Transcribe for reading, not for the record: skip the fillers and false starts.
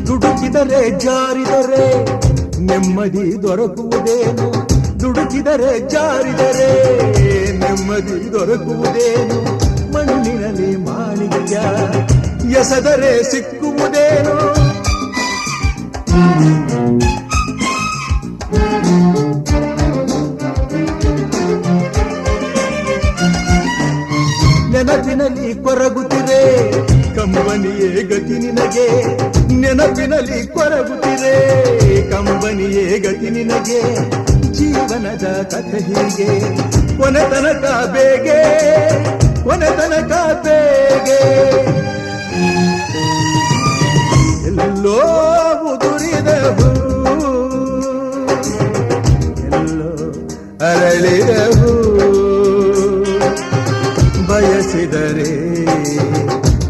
ದುಡುಕಿದರೆ ಜಾರಿದರೆ ನೆಮ್ಮದಿ ದೊರಕುವುದೇನು, ದುಡುಕಿದರೆ ಜಾರಿದರೆ ನೆಮ್ಮದಿ ದೊರಕುವುದೇನು, ಮಣ್ಣಿನಲ್ಲಿ ಮಾಳಿಗೆಯ ಎಸದರೆ ಸಿಕ್ಕುವುದೇನು. ನೆನಪಿನಲ್ಲಿ ಕೊರಗುತ್ತಿರೆ ಕಂಬನಿಯೇ ಗತಿ ನಿನಗೆ, ನೆನಪಿನಲ್ಲಿ ಕೊರಗುತ್ತಿರೆ ಕಂಬನಿಯೇ ಗತಿ ನಿನಗೆ. ಜೀವನದ ಕಥೆ ಹೀಗೆ ಕೊನೆ ತನಕ ಬೇಗೆ, ಕೊನೆ ತನಕ ಬೇಗೆ.